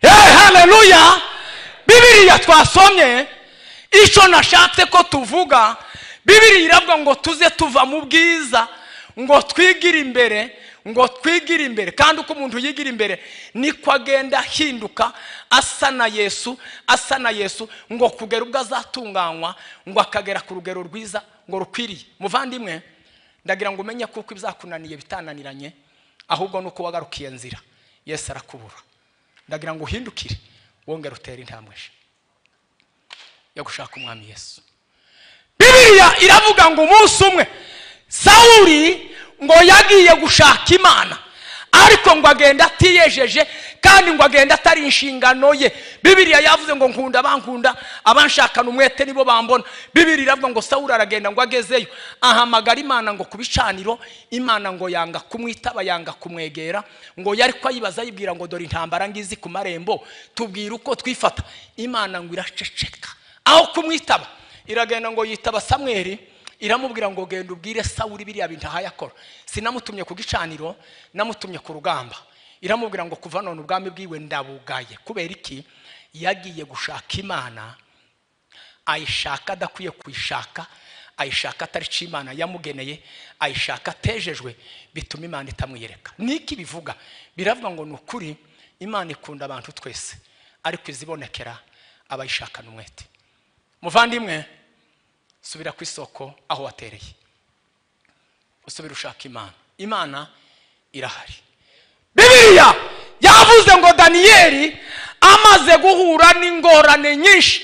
Haleluya. Bibiliya twasomye icyo nashatse ko tuvuga. Bibiliya iravuga ngo tuze tuva mu bwiza ngo twigire imbere, ngo twigire imbere. Kandi uko umuntu yigira imbere niko agenda hinduka asa na Yesu, asa na Yesu, ngo kugera ubwo azatunganywa ngo akagera ku rugero rwiza ngo rukwiriye. Muvandimwe, ndagira ngo umenye kuko ibyakunaniye bitananiranye, ahubwo nuko wagarukiye nzira Yesu arakubura. Ndagira ngo uhindukire wongere utere intambwe yo gushaka umwami Yesu. Bibiliya iravuga ngo umunsi umwe Sawuli ngo yagiye gushaka Imana, ariko ngo agenda atiyejeje kandi ngo agenda atari inshingano ye. Bibiliya yavuze ngo nkunda bankunda abanshakana umwete nibo bambona. Bibiliya iravuga ngo Sawuli aragenda ngo agezeyo ahamagara Imana ngo kubicaniro. Imana ngo yanga kumwitaba, yanga kumwegera, ngo yari ko yibaza yibwira ngo dore intambara ngizi ku marembo tubwira uko twifata. Imana ngo iraceceka aho kumwitaba. Iragenda ngo yitaba Samweli, iramubwira ngo genda ubwire Sawuli biriya bintu ahayakora. Sinamutumye ku gicaniro, namutumye ku rugamba. Iramubwira ngo kuva none ubwami bwiwe ndabugaye. Kubera iki? Yagiye gushaka Imana, ayishaka adakwiye kuyishaka, ayishaka atari cyo Imana yamugeneye, ayishaka atejejwe, bituma Imana itamwiyereka. Niki bivuga? Biravuga ngo nukuri Imana ikunda abantu twese, ariko izibonekera abayishakana umwete. Muvandimwe, subira ku isoko aho watereye, usubira ushaka Imana. Imana irahari. Bibiliya yavuze ngo Daniyeli amaze guhura n'ingorane nyinshi,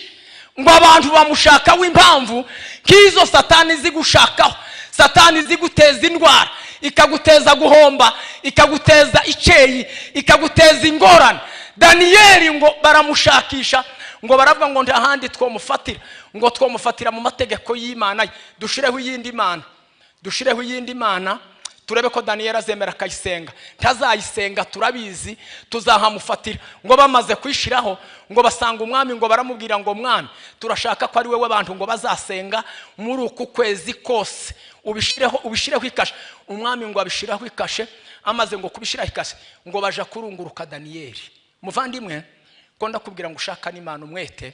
ngo abantu bamushaka w'impamvu kizo satani zigushakaho. Satani ziguteza indwara, ikaguteza guhomba, ikaguteza icyeyi, ikaguteza ingorane. Daniyeli ngo baramushakisha, ngo baravuga ngo nta handi twomufatira, ngo twomufatira mu mategeko y'Imana. Dushireho iyindi Imana, dushireho iyindi Mana, turebe ko Daniyeli azemera akayisenga. Ntazayisenga turabizi tuzahamufatira. Ngo bamaze kwishiraho, ngo basanga umwami, ngo baramubwira ngo mwami, turashaka ko ari wewe abantu ngo bazasenga muri uku kwezi kose, ubishireho ikashe. Umwami ngo abishiraho ikashe. Amaze ngo kubishiraho ikashe, ngo baja kurunguruka Daniyeli. Muvandimwe, ko ndakubwira ngo ushaka n'Imana umwete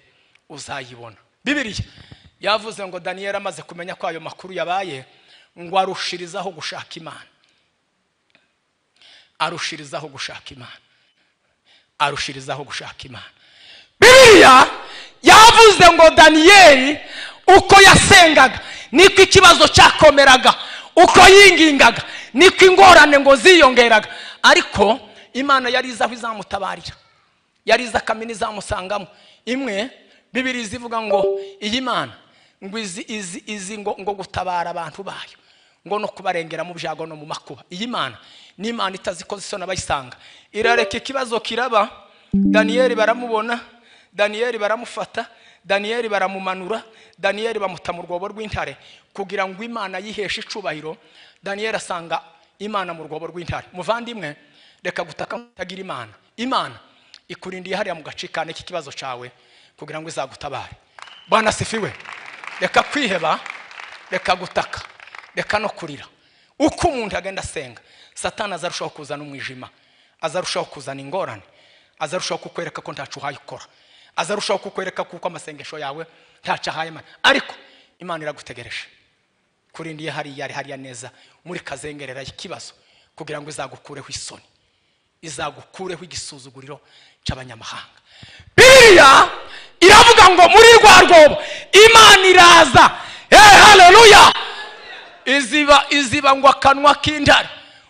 uzayibona. Bibiliya yavuze ngo Daniyeli amaze kumenya ko ayo makuru yabaye, ngo arushirizaho gushaka Imana, arushirizaho gushaka Imana, arushirizaho gushaka Imana. Bibiliya yavuze ngo Daniyeli uko yasengaga niko ikibazo cyakomeraga, uko yingingaga niko ingorane ngo ziyongeraga. Ariko Imana yari izaho izamutabarira, yari iza kamini zamusangamo. Imwe Bibiliya zivuga ngo iyi Mana ngo izi ngo gutabara abantu bayo, ngo no kubarengera mu byago no mu makuba. Iyi Mana ni Imana itazikoze isoni abayisanga. Irareka ikibazo kiraba, Daniyeli baramubona, Daniyeli baramufata, Daniyeli baramumanura, Daniyeli bamuta mu rwobo rw'intare kugira ngo Imana yiheshe icubahiro. Daniyeli asanga Imana mu rwobo rw'intare. Muvandimwe, reka gutaka mutagira Imana. Imana ikurindiye hariya mu gacikane k'ikibazo cawe kugira ngo izagutabare. Bwana sifiwe. Reka kwiheba, reka gutaka, reka no kurira. Uko umuntu agenda asenga, Satani azarushaho kuzana umwijima, azarushaho kuzana ingorane, azarushaho kukwereka ko ntacu hayikora, azarushaho kukwereka kuko amasengesho yawe ntaca haye Imana. Ariko Imana iragutegereje, kurindiye hariya neza muri kazengerera ikibazo kugira ngo izagukureho isoni, izagukureho igisuzuguriro cy'abanyamahanga. Bibiliya iravuga ngo muri rwa rwobo Imana iraza. Haleluya. Iziba ngo akanwa k'intare.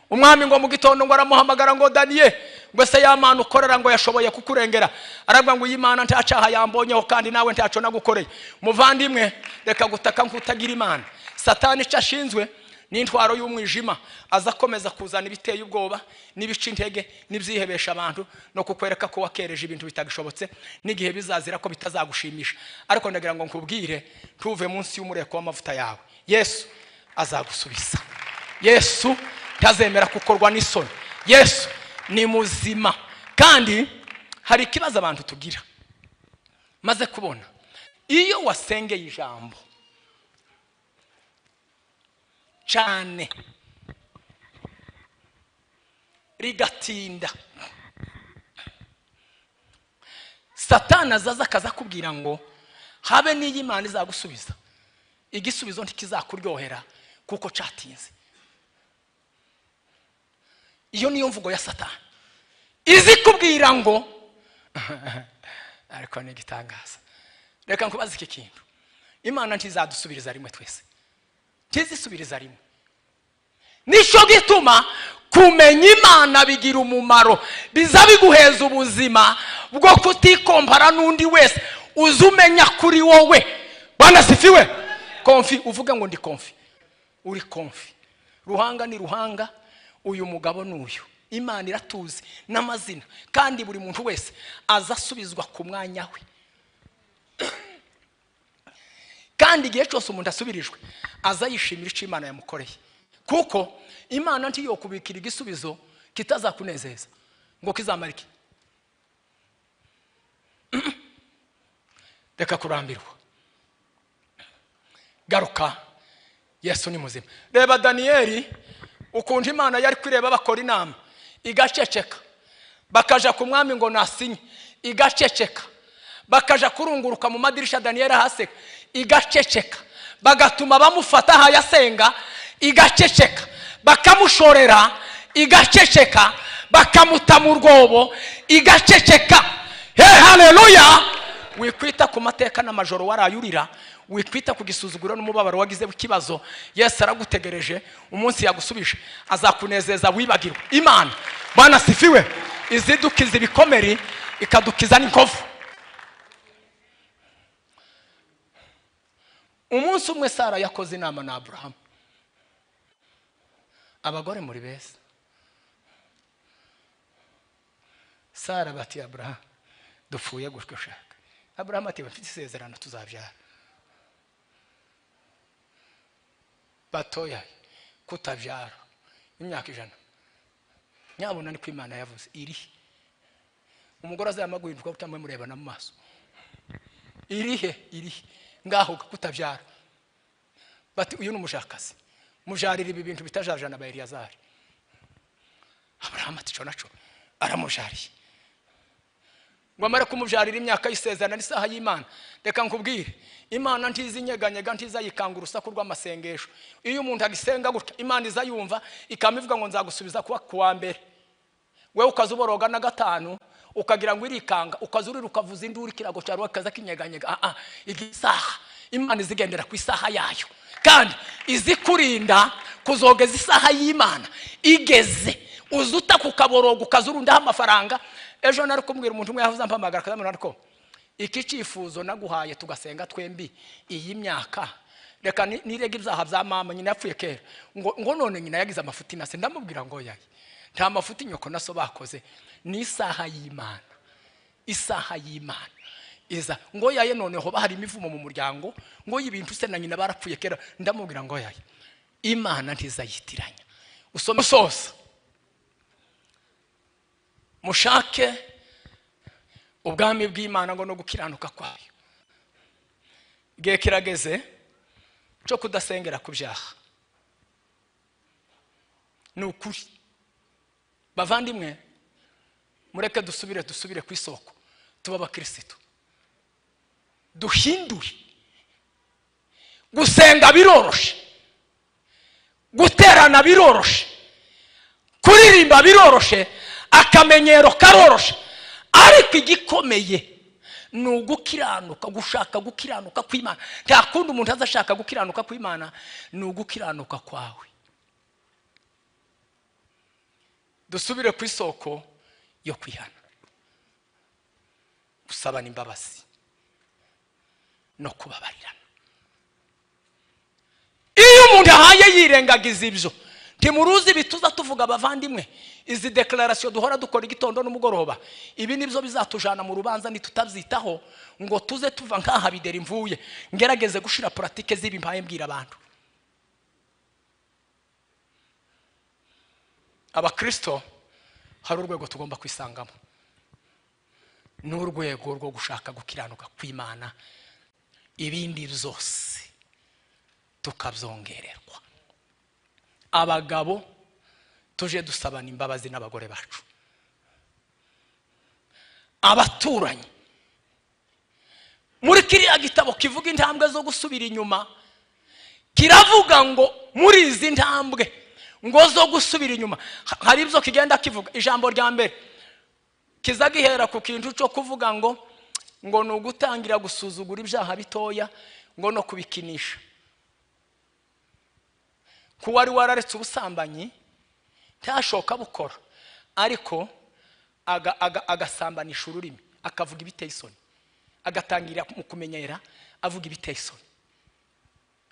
Umwami ngo mu gitondo ngo aramuhamagara ngo Daniyeli, ngo se ya Mana ukorera ngo yashoboye kukurengera. Aravuga ngo Imana ntacaha yambonyeho kandi nawe ntaco nagukoreye. Muvandimwe, reka gutaka nkutagira Imana. Satani cyashinzwe n'intwaro y'umwijima, azakomeza kuzana ibiteye ubwoba n'ibica intege n'ibyihebesha abantu no kukwereka ko wakereje ibintu bitagishobotse n'igihe bizazira ko bitazagushimisha. Ariko ndagira ngo nkubwire, tuve munsi y'umureko w'amavuta yawe. Yesu azagusubiza. Yesu ntazemera kukorwa n'isoni. Yesu ni muzima. Kandi hari ikibazo abantu tugira maze kubona, iyo wasengeye ijambo cyane rigatinda, Satani azaza akaza kubwira ngo habe n'iyi Imana izagusubiza, igisubizo ntikizakuryohera kuko cyatinze. Iyo niyo mvugo ya Satani, izi kubwira ngo ariko ni gitangaza. Reka nkubaze iki kintu, Imana ntizadusubiriza rimwe twese, ntizisubiriza rimwe. Nico gituma kumenya Imana bigira umumaro, biza biguheza ubuzima bwo kutikompara n'undi wese, uzumenya kuri wowe. Bwana sifiwe. Konfi, uvuga ngo ndi konfi, uri konfi. Ruhanga ni ruhanga, uyu mugabo n'uyu. Imana iratuzi n'amazina, kandi buri muntu wese azasubizwa ku mwanya we. Kandi igihe cyose umuntu asubirijwe azayishimira icyo Imana yamukoreye, kuko Imana ntiyo kubikira igisubizo kitazakunezeza ngo kizamara iki. Reka kurambirwa, garuka. Yesu ni muzima. Reba Daniyeli ukuntu Imana yari kwireba bakora inama igaceceka, bakaja ku mwami ngo nasinye igaceceka, bakaja kurunguruka mu madirisha Daniyeli haseka igaceceka, bagatuma bamufata hayasenga igaceceka, bakamushorera igaceceka, bakamuta mu rwobo igaceceka. Haleluya. Wikwita ku mateka n'amajoro warayurira, wikwita ku gisuzuguro n'umubabaro wagize ikibazo. Yesu aragutegereje, umunsi yagusubije azakunezeza wibagirwa Imana. Bwana sifiwe. Izidukiza ibikomeri ikadukiza n'inkovu. Umunsi umwe Sara yakoze inama na Abraham. Abagore muri beza. Sara bati Abraham, dupfuye gutyo shaka. Abraham ati bafite isezerano tuzabyara. Batoya kutabyara imyaka 100. Nyabona ni ko Imana yavuze iri. Umugore azamaguhinduka utamwe murebana mu maso. Irihe ngaho kutabyara. Bati uyu n'umushakazi, mujarira ibi bintu bitajajana ba Eliyazari. Abraham ati cyo naco aramujariye. Ngo amara kumujarira imyaka y'isezerano n'isaha y'Imana. Reka nkubwire, Imana ntizinyeganyega ntizayikanga urusaku rw'amasengesho. Iyo umuntu agisenga gutya Imana izayumva ikamivuga ngo nzagusubiza kuwa mbere. Wewe ukazuboroga na 5 ukagira ngo irikanga, ukazurira ukavuza induru kirago cyaro akaza kinyeganyega. Igisaha Imana izigendera ku isaha yayo, kandi izikurinda kuzogeza isaha y'Imana igeze. Uzuta kukaboroga ukazurunda amafaranga. Ejo nari kumbwira umuntu umwe yavuze ampamagara akazamura ariko iki cyifuzo naguhaye tugasenga twembi iyi myaka, reka nirega ibyaha bya mama nyina yapfuye kera, ngo none nyina yagize amafuti nase. Ndamubwira ngo yayi nta mafuti nyoko naso bakoze, ni isaha y'Imana. Isaha y'Imana iza ngo yaye noneho bahari imivumo mu muryango ngo y'ibintu se na nyina barapfuye kera ndamubwira ngo yaye Imana ntizayitiranya usome sosa mushake ubwami bw'Imana ngo no gukiranuka kwayo igihe kirageze cyo kudasengera ku byaha nukuri bavandimwe mureke dusubire ku isoko tuba abakristo duhindure gusenga biroroshe guterana biroroshe kuririmba biroroshe akamenyero karoroshe ariko igikomeye nugukiranuka gushaka gukiranuka kw'Imana nta kundi umuntu azashaka gukiranuka kw'Imana nugukiranuka kwawe dusubire ku isoko yo kwihana gusabana imbabazi no kubabarirana iyo umuntu ahaye yirengagiza ibyo ntimuruzi bituza tuvuga abavandimwe izi declaration duhora dukora igitondo n'umugoroba ibi nibyo bizatujana mu rubanza nitutabyitaho ngo tuze tuva nkaha bideri mvuye ngerageze gushira pratique zibi mpaye mbwira abantu abakristo hari urwego tugomba kwisangamo n'urwego rwo gushaka gukiranuka kw'Imana ibindi byose tukabyongererwa abagabo tuje dusabana imbabazi n'abagore bacu abaturanyi muri kiriya gitabo kivuga intambwe zo gusubira inyuma kiravuga ngo muri izi ntambwe ngo zo gusubira inyuma hari ibyo kigenda kivuga ijambo rya mbere kizagihera ku kintu cyo kuvuga ngo nugutangira gusuzugura ibyaha bitoya ngo no kubikinisha kuwari wararetse ubusambanyi ntashoka bukora ariko agasambanisha ururimi akavuga ibiteye isoni agatangira mu kumenyera avuga ibiteye isoni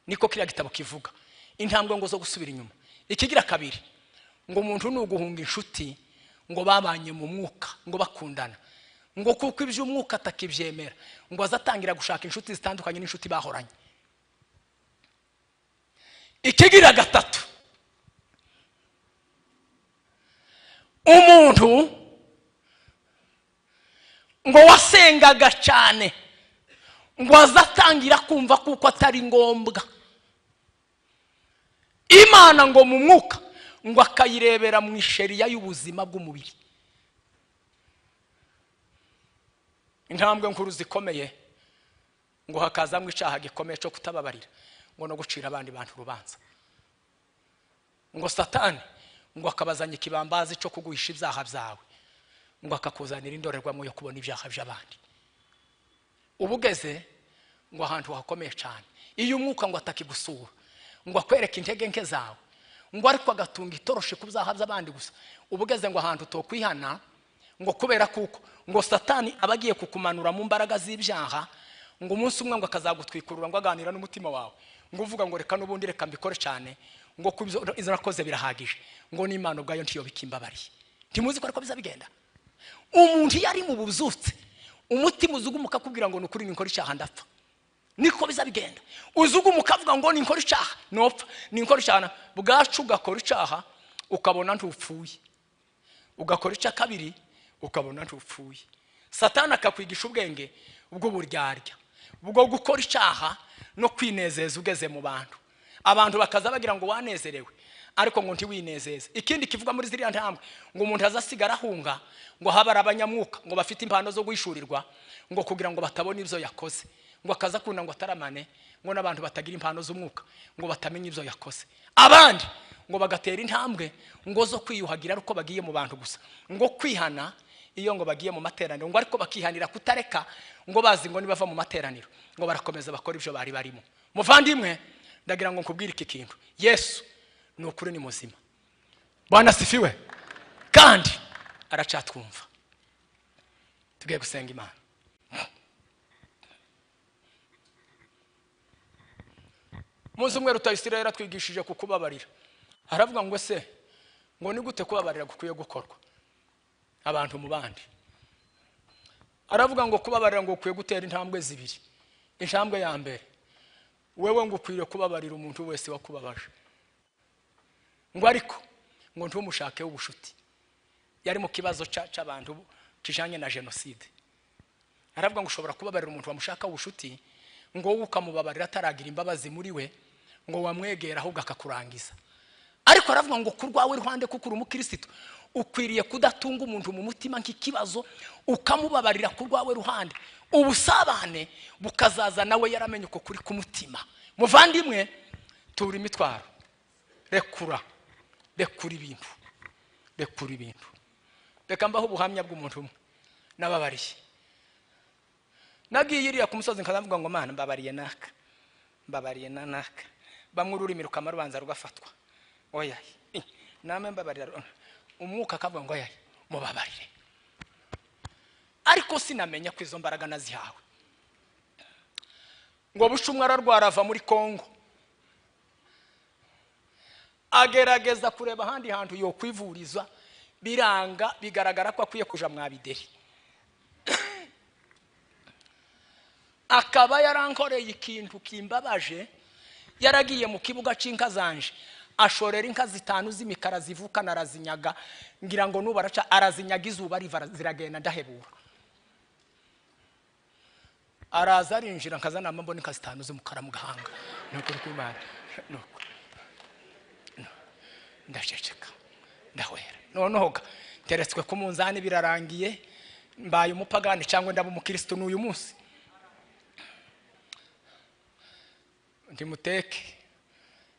niko kiriya gitabo kivuga intambwe ngo zo gusubira inyuma ikigira kabiri ngo umuntu nuguhunga inshuti ngo babanye mu mwuka ngo bakundana ngo kuko iby'umwuka atakibyemera ngo azatangira gushaka inshuti zitandukanye n'inshuti bahoranye ikigira gatatu umuntu ngo wasengaga cyane ngo azatangira kumva kuko atari ngombwa Imana ngo mu mwuka ngo akayirebera mu isheriya y'ubuzima bw'umubiri intambwe nkuru zikomeye ngo hakazamwe icyaha gikomeye cyo kutababarira ngo no gucira abandi bantu urubanza ngo Satani ngo akabazanya ikibambazi cyo kuguhisha ibyaha byawe ngo akakuzanira indorerwamo yo kubona ibyaha by'abandi ubugeze ngo ahantu hakomeye cyane iyo umwuka ngo atakigusura ngo akwereke intege nke zawe ngo ariko agatunga itoroshe ku byaha by'abandi gusa ubugeze ngo ahantu tokwihana ngo kubera kuko ngo Satani abagiye kukumanura mu mbaraga z'ibyaha ngo umunsi umwe ngo akazagutwikurura ngo aganira n'umutima wawe ngo uvuga ngo reka n'ubundi reka mbikore cyane ngo kubyo izarakoze birahagije ngo n'Imana ubwayo ntiyo bikimbabariye ntimuzi ko ariko bizabigenda umuntu yari mu buzutse umutima uzugumuka kubwira ngo nukuri ninkora icyaha ndapfa niko bizabigenda uzugumuka avuga ngo ninkora icyaha nopfa ninkora icyaha bwacu ugakora icyaha ukabona ntupfuye ugakora icya kabiri ukabona ntupfuye Satani akakwigisha ubwenge ubwo buryarya ubwo gukora icyaha no kwinezeza ugeze mu bantu abantu bakaza bagira ngo wanezerewe ariko ngo ntiwinezeze ikindi kivuga muri ziriya ntambwe ngo umuntu azasigara ahunga ngo habara abanyamwuka ngo bafite impano zo guhishurirwa ngo kugira ngo batabona ibyo yakoze ngo akaza kuna ngo ataramane ngo n'abantu batagira impano z'umwuka ngo batamenye ibyo yakoze abandi ngo bagatera intambwe ngo zo kwiyuhagira ariko bagiye mu bantu gusa ngo kwihana iyo ngo bagiye mu materaniro ngo ariko bakihanira kutareka ngo bazi ngo nibava mu materaniro ngo barakomeza bakora ibyo bari barimo muvandimwe ndagira ngo nkubwire iki kintu Yesu nukuri ni muzima Bwana sifiwe kandi aracatwumva tugiye gusenga Imana Muzi umwe Rutayisirayeli atwigishije kukubabarira aravuga ngo se ngo ni gute kubabarira gukwiye gukorwa abantu mu bandi aravuga ngo kubabarira ngo ukwiye gutera intambwe zibiri. Intambwe ya mbere, wewe ngo ukwiye kubabarira umuntu wese wakubabaje. Ngo ariko ngo ntumushake ubushuti. Yari mu kibazo c'abantu kijanye na genocide. Aravuga ngo ushobora kubabarira umuntu wamushaka ubushuti, ngo wowe ukamubabarira ataragira imbabazi muri we, ngo wamwegera ahubwo akakurangiza. Ariko aravuga ngo kurwawe ruhande kuko uri umukristo ukwiriye kudatunga umuntu mu mutima nk'ikibazo, ukamubabarira kurwawe ruhande, ubusabane bukazaza nawe yaramenye uko kuri ku mutima. Muvandimwe, turi imitwaro, rekura ibintu, rekura ibintu. Reka mbaho ubuhamya bw'umuntu umwe nababariye. Nagiye iriya ku musozi nkazavuga ngo Mana mbabariye naka, mbabariye naka, bamwe ururimi rukamarwanza rugafatwa. Oya namwe mbabarira, umwuka akavuga ngo oya mubabarire. Ariko sinamenya ko izo mbaraga nazihawe. Ngo bushumwe ararwara ava muri Kongo, agerageza kureba ahandi hantu yo kwivuriza, biranga, bigaragara ko akwiye kuja mu IBIDERI. Akaba yarankoreye ikintu kimbabaje. Yaragiye mu kibuga c'inka zanje, ashorera inka 5 z'imikara zivuka narazinyaga, ngira ngo nubaraca arazinyaga izuba riva ziragenda ndahebura. Araza arinjira nkazana mbona inka 5 z'umukara mu gahanga. Nuko kwimana nuko ndasheceka ndahwera. Noneho teretswe ku munzani birarangiye, mbaye umupagani cyangwa ndaba umukristo n'uyu munsi. Ndimuteke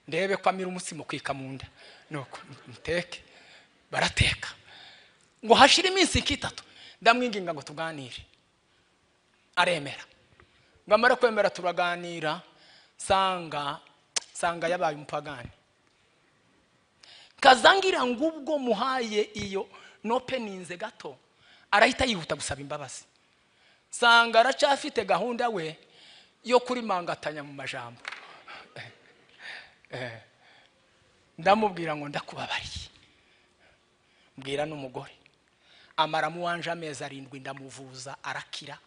ndebe kwa mira umutsimo kwika munda. Nuko muteke barateka. Ngo hashira iminsi 3 ndamwinginga ngo tuganire. Aremera. Ngamara kwemera turaganira, sanga yabaye umupagani. Kazangira ngubwo muhaye iyo nopeninze gato, arahita yihuta gusaba imbabazi. Sanga aracafite gahunda we yo kuri mangatanya mu majambo. Ndamubwira ngo ndakubabariye. Mbwira n'umugore. Amara mu wanje amezi 7 ndamuvuza, arakira,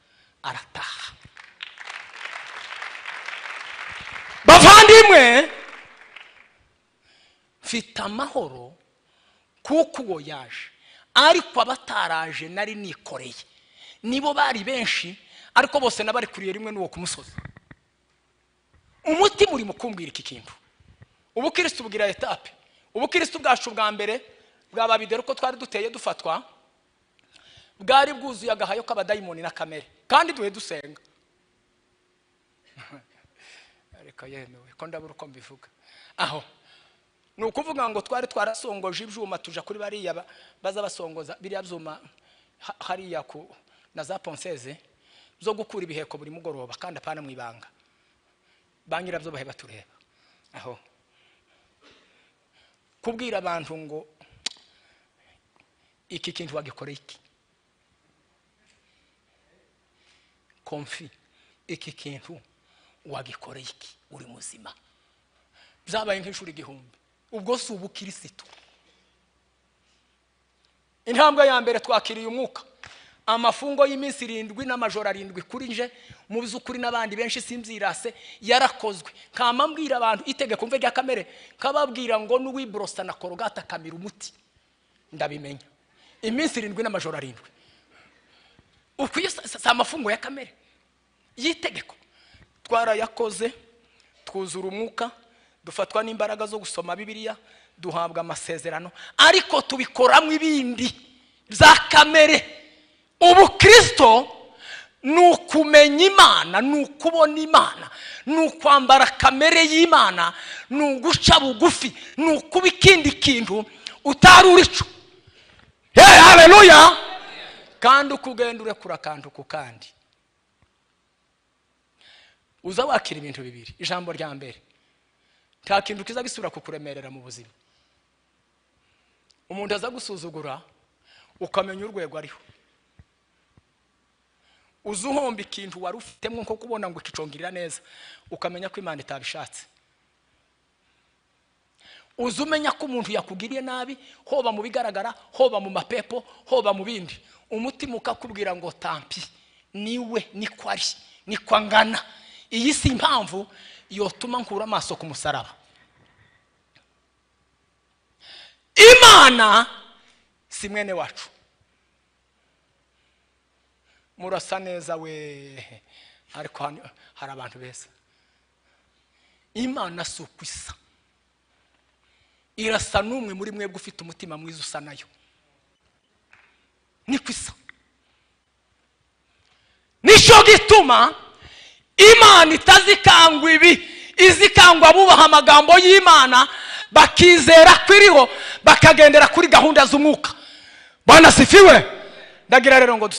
arataha. Bavandimwe, mfite amahoro kuko uwo yaje. Ariko abataraje nari nikoreye nibo bari benshi, ariko bose nabari kuriye rimwe n'uwo kumusozi. Umutima uri mukumbwira iki kintu. Ubukristo bugira etape. Ubukristo bwacu bwa mbere bw'ababideri ko twari duteye dufatwa, bwari bwuzuye agahayo k'abadayimoni na kamere, kandi duhe dusenga. Ariko yemewe ko ndabura uko mbivuga. Aho nukuvuga ngo twari twarasongoje ibyuma tuja kuri bariya baza basongoza biriya byuma hariya ku na za ponseze zo gukura ibiheko buri mugoroba, kandi apana mwibanga. Bangira byo baheba tureba. Aho kubwira abantu ngo iki kintu wagikoreye iki, konfi, iki kintu wagikoreye iki, uri muzima. Byabaye nk'inshuri 1000. Ubwo si ubukristo. Intambwe ya mbere twakiriye umwuka. Amafungo y'iminsi 7 n'amajoro 7 kuri nje mu bizukuri n'abandi benshi simzirase yarakozwe. Kama mbwira abantu itegeko mve rya kamere, kababwira ngo n'uwibrosta na korogata kamira umuti. Ndabimenya. Iminsi 7 n'amajoro 7. Ukwiye amafungo ya kamere. Yitegeko. Twarayakoze, twuzura umwuka, dufatwa n'imbaraga zo gusoma Bibiliya, duhabwa amasezerano, ariko tubikoramo ibindi bya kamere. Ubukristo nukumenya Imana, nukubona Imana, nukwambara kamere y'Imana, nuguca bugufi, nukuba ikindi kintu utari urico. Haleluya. Kandi ukugenda urekura kantu ku kandi. Uza wakira ibintu bibiri. Ijambo rya mbere, nta kintu kiza gisubira kukuremerera mu buzima. Umuntu aza gusuzugura ukamenya urwego ariho. Uzuhomba ikintu wari ufitemo nko kubona ngo ikicongirira neza, ukamenya ko Imana itabishatse. Uzumenya ko umuntu yakugiriye nabi, hoba mu bigaragara, hoba mu mapepo, hoba mu bindi, umutima ukakubwira ngo tampi, niwe niko ari niko angana. Iyi si impamvu yotuma nkura amaso ku musaraba. Imana si mwene wacu. Murasa neza we, ariko hari abantu beza. Imana si ukwisa, irasa n'umwe muri mwebwe ufite umutima mwiza usa nayo. Ni kwisa. Nisho gituma Imana itazikangwa ibi, izikangwa abubaha amagambo y'Imana, bakizera kwiriho, bakagendera kuri gahunda z'umwuka. Bwana sifiwe. Ndagira rero ngo